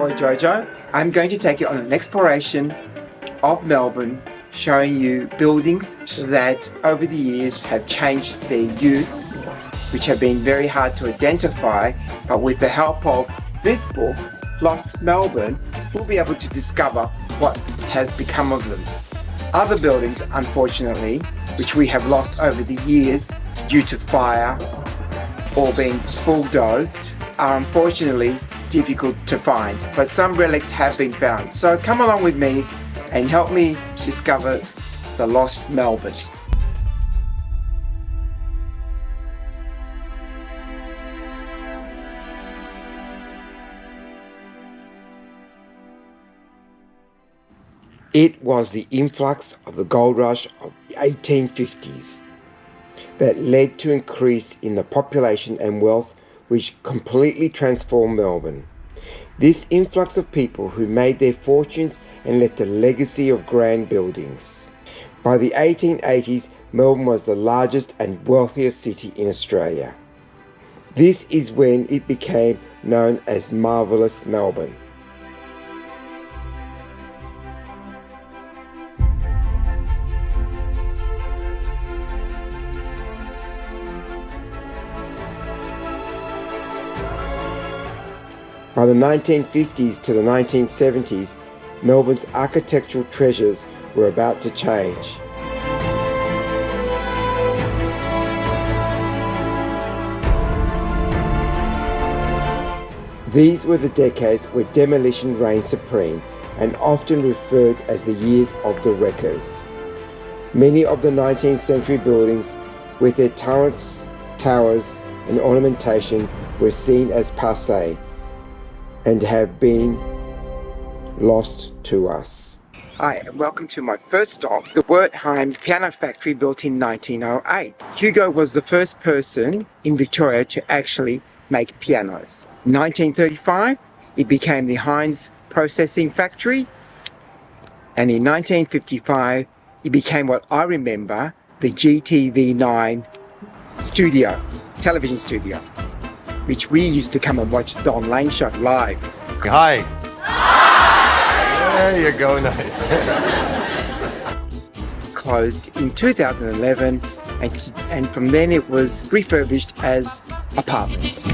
Foy Jojo. I'm going to take you on an exploration of Melbourne, showing you buildings that over the years have changed their use, which have been very hard to identify, but with the help of this book, Lost Melbourne, we'll be able to discover what has become of them. Other buildings, unfortunately, which we have lost over the years due to fire or being bulldozed, are unfortunately difficult to find, but some relics have been found. So come along with me and help me discover the lost Melbourne. It was the influx of the gold rush of the 1850s that led to increase in the population and wealth, which completely transformed Melbourne. This influx of people who made their fortunes and left a legacy of grand buildings. By the 1880s, Melbourne was the largest and wealthiest city in Australia. This is when it became known as Marvellous Melbourne. By the 1950s to the 1970s, Melbourne's architectural treasures were about to change. These were the decades where demolition reigned supreme and often referred as the years of the wreckers. Many of the 19th century buildings, with their turrets, towers and ornamentation, were seen as passé and have been lost to us. Hi, and welcome to my first stop, the Werheim piano factory, built in 1908. Hugo was the first person in Victoria to actually make pianos. In 1935, it became the Heinz processing factory, and in 1955, it became what I remember, the GTV9 studio, television studio, which we used to come and watch Don Lane show live. Hi. There you go, nice. Closed in 2011, and from then it was refurbished as apartments.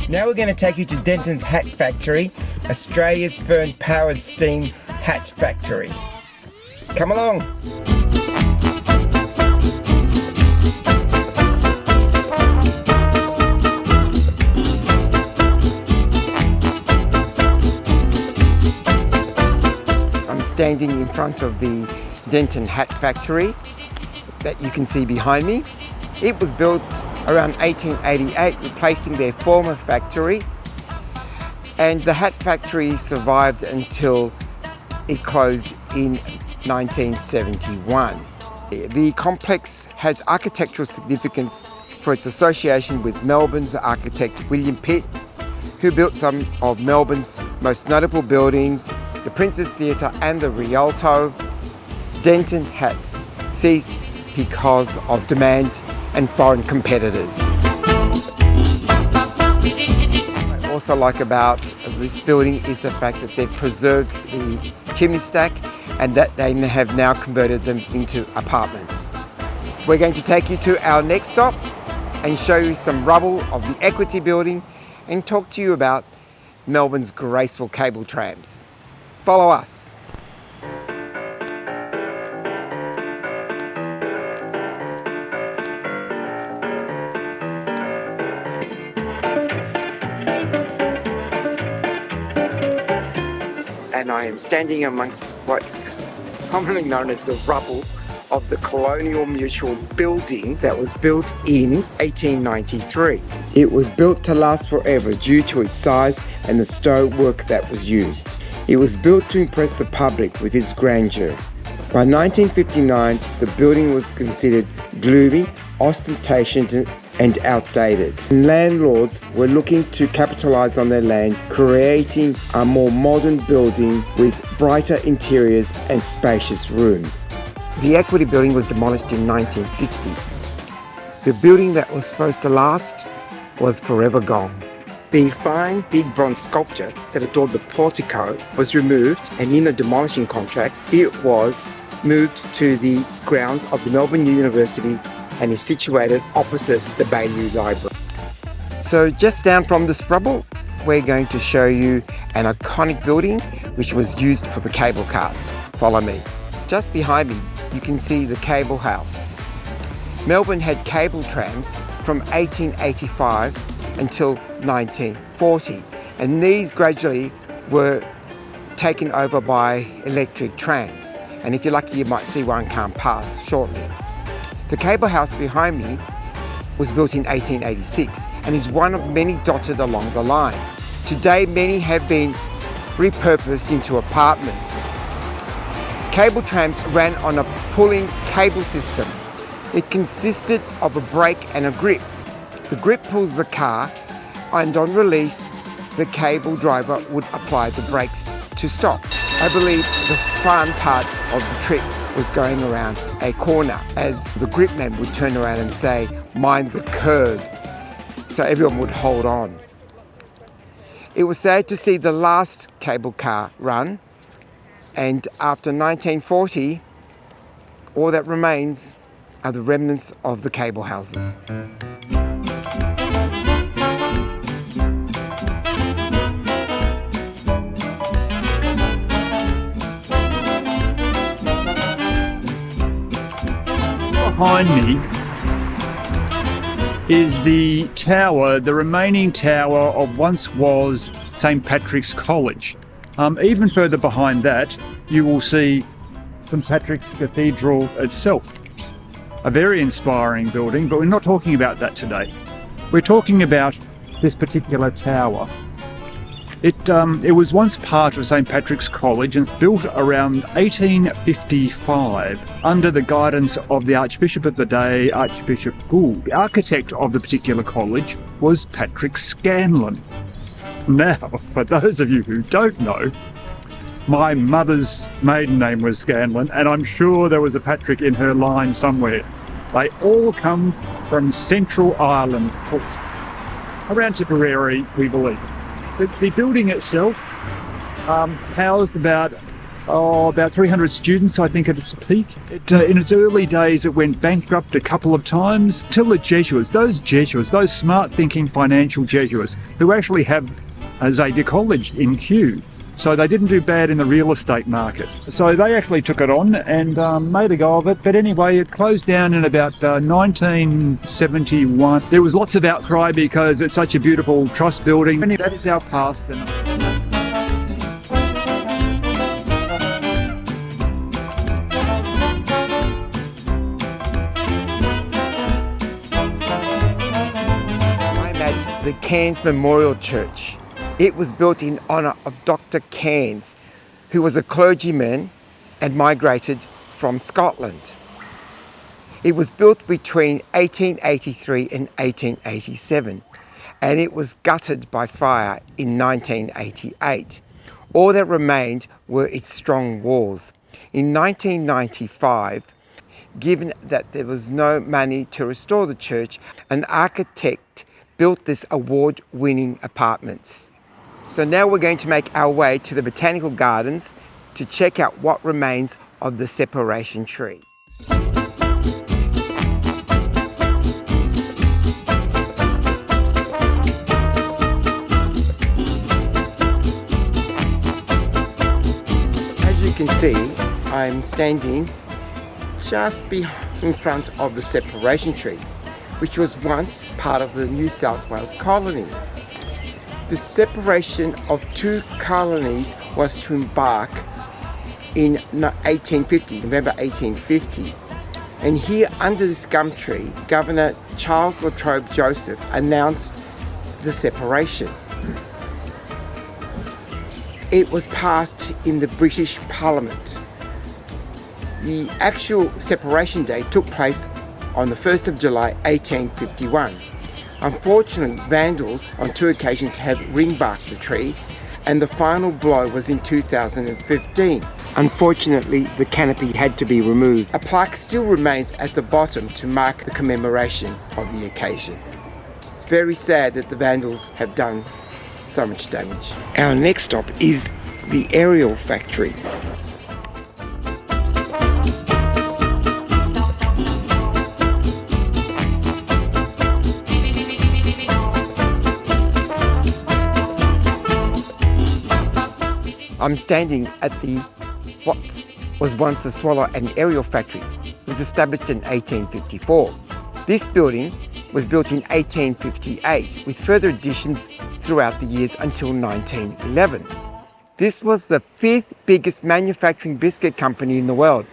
Now we're going to take you to Denton's Hat Factory, Australia's fern-powered steam hat factory. Come along. I'm standing in front of the Denton Hat Factory that you can see behind me. It was built around 1888, replacing their former factory, and the hat factory survived until it closed in 1971. The complex has architectural significance for its association with Melbourne's architect William Pitt, who built some of Melbourne's most notable buildings, the Princess Theatre and the Rialto. Denton hats ceased because of demand and foreign competitors. What I also like about this building is the fact that they've preserved the chimney stack and that they have now converted them into apartments. We're going to take you to our next stop and show you some rubble of the Equity building and talk to you about Melbourne's graceful cable trams. Follow us. And I am standing amongst what's commonly known as the rubble of the Colonial Mutual Building that was built in 1893. It was built to last forever due to its size and the stonework that was used. It was built to impress the public with its grandeur. By 1959, the building was considered gloomy, ostentatious and outdated. Landlords were looking to capitalize on their land, creating a more modern building with brighter interiors and spacious rooms. The Equity building was demolished in 1960. The building that was supposed to last was forever gone. The fine big bronze sculpture that adorned the portico was removed, and in a demolishing contract, it was moved to the grounds of the Melbourne University and is situated opposite the Baillieu Library. So just down from this rubble, we're going to show you an iconic building which was used for the cable cars. Follow me. Just behind me, you can see the cable house. Melbourne had cable trams from 1885 until 1940, and these gradually were taken over by electric trams, and if you're lucky you might see one come past shortly. The cable house behind me was built in 1886 and is one of many dotted along the line. Today many have been repurposed into apartments. Cable trams ran on a pulling cable system. It consisted of a brake and a grip. The grip pulls the car, and on release, the cable driver would apply the brakes to stop. I believe the fun part of the trick was going around a corner, as the grip man would turn around and say, "Mind the curve," so everyone would hold on. It was sad to see the last cable car run, and after 1940, all that remains are the remnants of the cable houses. Behind me is the tower, the remaining tower of once was St. Patrick's College. Even further behind that, you will see St. Patrick's Cathedral itself. A very inspiring building, but we're not talking about that today. We're talking about this particular tower. It was once part of St. Patrick's College and built around 1855 under the guidance of the Archbishop of the day, Archbishop Gould. The architect of the particular college was Patrick Scanlon. Now, for those of you who don't know, my mother's maiden name was Scanlon, and I'm sure there was a Patrick in her line somewhere. They all come from Central Ireland, around Tipperary, we believe. The building itself housed about 300 students, I think, at its peak. In its early days, it went bankrupt a couple of times till the Jesuits, those smart-thinking financial Jesuits, who actually have Xavier College in Kew. So they didn't do bad in the real estate market. So they actually took it on and made a go of it. But anyway, it closed down in about 1971. There was lots of outcry because it's such a beautiful trust building. And that is our past. I'm at the Cairn Memorial Church. It was built in honour of Dr. Cairns, who was a clergyman and migrated from Scotland. It was built between 1883 and 1887, and it was gutted by fire in 1988. All that remained were its strong walls. In 1995, given that there was no money to restore the church, an architect built this award-winning apartments. So now we're going to make our way to the Botanical Gardens to check out what remains of the separation tree. As you can see, I'm standing just in front of the separation tree, which was once part of the New South Wales colony. The separation of two colonies was to embark in 1850, November 1850. And here under this gum tree, Governor Charles Latrobe Joseph announced the separation. It was passed in the British Parliament. The actual separation day took place on the 1st of July 1851. Unfortunately, vandals on two occasions have ring-barked the tree, and the final blow was in 2015. Unfortunately, the canopy had to be removed. A plaque still remains at the bottom to mark the commemoration of the occasion. It's very sad that the vandals have done so much damage. Our next stop is the Ariell Factory. I'm standing at what was once the Swallow and Ariell Factory. It was established in 1854. This building was built in 1858 with further additions throughout the years until 1911. This was the 5th biggest manufacturing biscuit company in the world,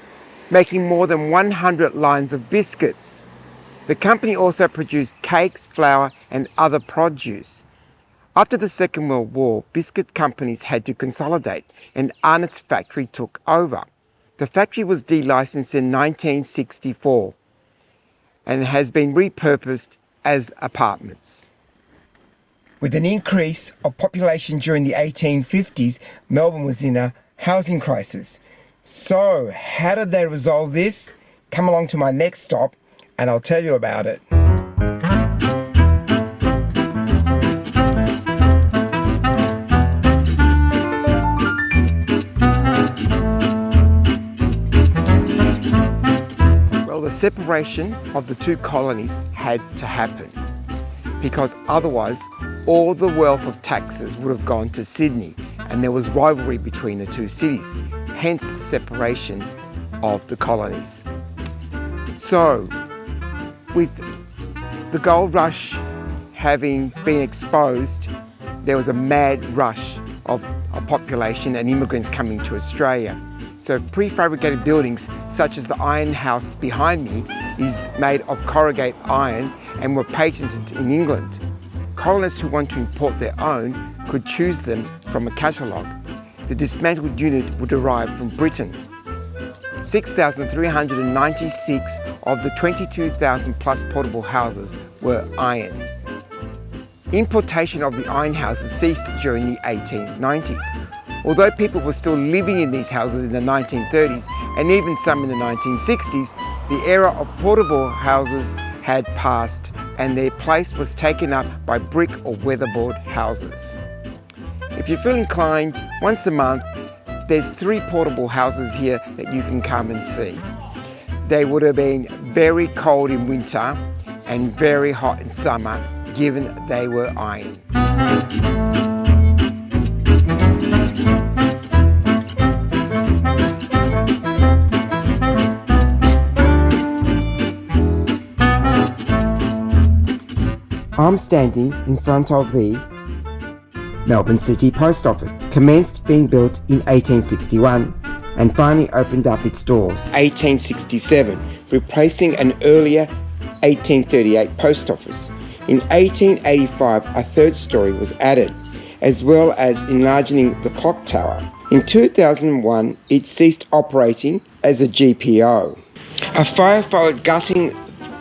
making more than 100 lines of biscuits. The company also produced cakes, flour and other produce. After the Second World War, biscuit companies had to consolidate and Arnott's factory took over. The factory was delicensed in 1964 and has been repurposed as apartments. With an increase of population during the 1850s, Melbourne was in a housing crisis. So, how did they resolve this? Come along to my next stop and I'll tell you about it. The separation of the two colonies had to happen because otherwise all the wealth of taxes would have gone to Sydney and there was rivalry between the two cities, hence the separation of the colonies. So, with the gold rush having been exposed, there was a mad rush of population and immigrants coming to Australia. So prefabricated buildings such as the iron house behind me is made of corrugate iron and were patented in England. Colonists who want to import their own could choose them from a catalogue. The dismantled unit would arrive from Britain. 6,396 of the 22,000 plus portable houses were iron. Importation of the iron houses ceased during the 1890s. Although people were still living in these houses in the 1930s and even some in the 1960s, the era of portable houses had passed and their place was taken up by brick or weatherboard houses. If you feel inclined, once a month, there's 3 portable houses here that you can come and see. They would have been very cold in winter and very hot in summer, given they were iron. I'm standing in front of the Melbourne City Post Office. Commenced being built in 1861 and finally opened up its doors 1867, replacing an earlier 1838 post office. In 1885, a 3rd story was added, as well as enlarging the clock tower. In 2001, it ceased operating as a GPO. A fire followed, gutting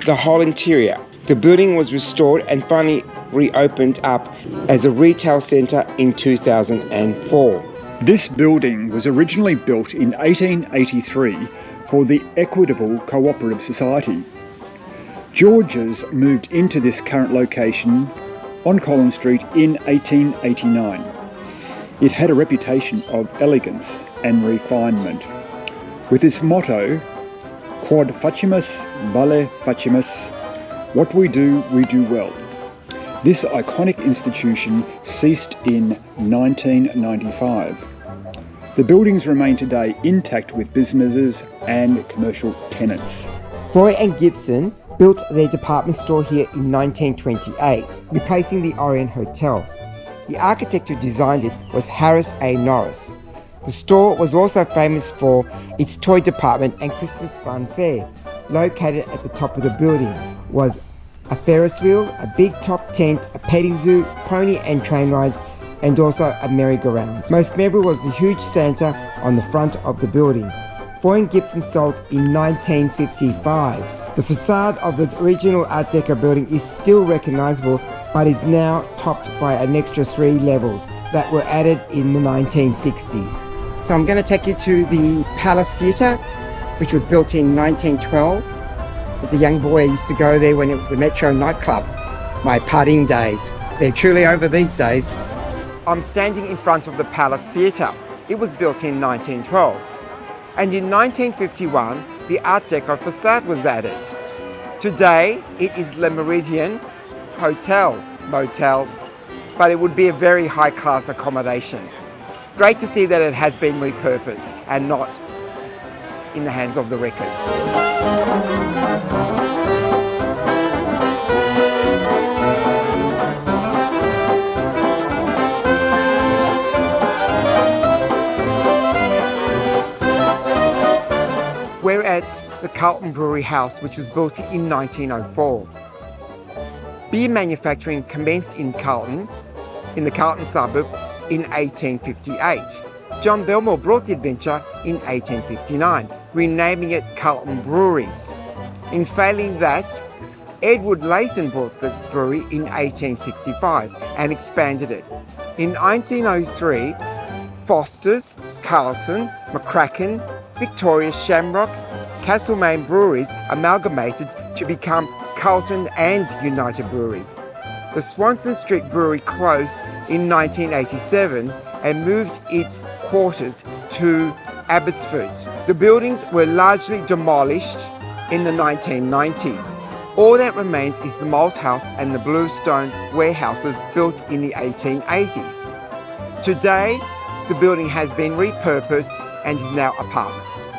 the whole interior. The building was restored and finally reopened up as a retail centre in 2004. This building was originally built in 1883 for the Equitable Cooperative Society. George's moved into this current location on Collins Street in 1889. It had a reputation of elegance and refinement. With its motto, Quod facimus, vale facimus, what we do well. This iconic institution ceased in 1995. The buildings remain today intact with businesses and commercial tenants. Foy and Gibson built their department store here in 1928, replacing the Orient Hotel. The architect who designed it was Harris A. Norris. The store was also famous for its toy department and Christmas fun fair. Located at the top of the building was a Ferris wheel, a big top tent, a petting zoo, pony and train rides, and also a merry-go-round. Most memorable was the huge Santa on the front of the building. Foy and Gibson sold in 1955. The facade of the original Art Deco building is still recognisable, but is now topped by an extra 3 levels that were added in the 1960s. So I'm going to take you to the Palace Theatre, which was built in 1912. As a young boy, I used to go there when it was the Metro nightclub. My partying days. They're truly over these days. I'm standing in front of the Palace Theatre. It was built in 1912. And in 1951, the Art Deco facade was added. Today, it is Le Méridien Hotel, motel, but it would be a very high-class accommodation. Great to see that it has been repurposed and not in the hands of the wreckers. We're at the Carlton Brewery house, which was built in 1904. Beer manufacturing commenced in Carlton, in the Carlton suburb, in 1858. John Belmore brought the adventure in 1859, renaming it Carlton Breweries. In failing that, Edward Layton bought the brewery in 1865 and expanded it. In 1903, Foster's, Carlton, McCracken, Victoria, Shamrock, Castlemaine breweries amalgamated to become Carlton and United Breweries. The Swanston Street Brewery closed in 1987 and moved its quarters to Abbotsford. The buildings were largely demolished in the 1990s. All that remains is the malt house and the bluestone warehouses built in the 1880s. Today, the building has been repurposed and is now apartments.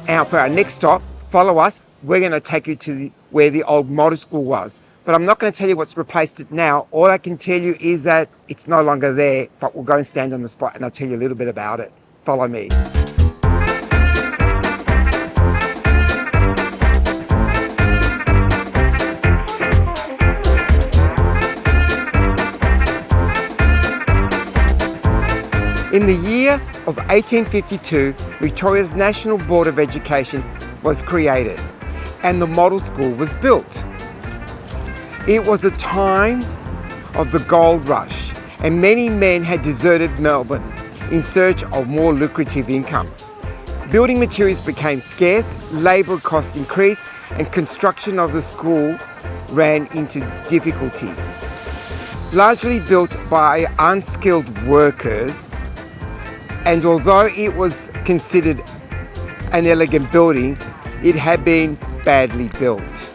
Now for our next stop, follow us. We're going to take you to where the old model school was. But I'm not going to tell you what's replaced it now. All I can tell you is that it's no longer there, but we'll go and stand on the spot and I'll tell you a little bit about it. Follow me. In the year of 1852, Victoria's National Board of Education was created and the model school was built. It was a time of the gold rush and many men had deserted Melbourne in search of more lucrative income. Building materials became scarce, labour costs increased and construction of the school ran into difficulty. Largely built by unskilled workers, and although it was considered an elegant building, it had been badly built.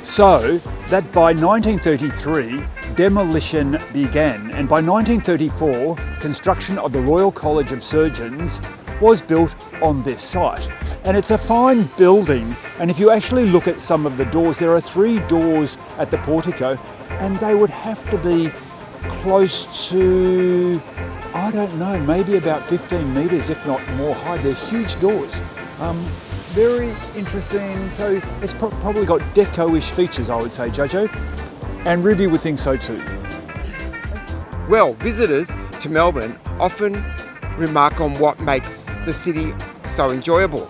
So that by 1933, demolition began, and by 1934, construction of the Royal College of Surgeons was built on this site. And it's a fine building, and if you actually look at some of the doors, there are 3 doors at the portico, and they would have to be close to, I don't know, maybe about 15 metres, if not more high. They're huge doors. Very interesting. So it's probably got deco-ish features, I would say, Jojo. And Ruby would think so too. Well, visitors to Melbourne often remark on what makes the city so enjoyable.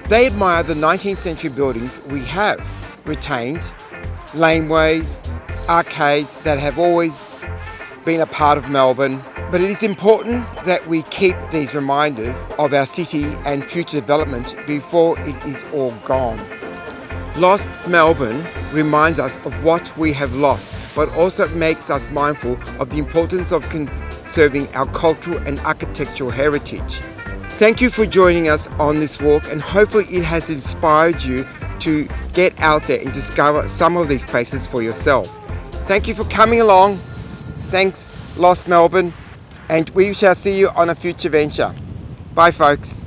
They admire the 19th century buildings we have retained, laneways, arcades that have always been a part of Melbourne. But it is important that we keep these reminders of our city and future development before it is all gone. Lost Melbourne reminds us of what we have lost, but also makes us mindful of the importance of conserving our cultural and architectural heritage. Thank you for joining us on this walk, and hopefully it has inspired you to get out there and discover some of these places for yourself. Thank you for coming along. Thanks, Lost Melbourne. And we shall see you on a future venture. Bye, folks.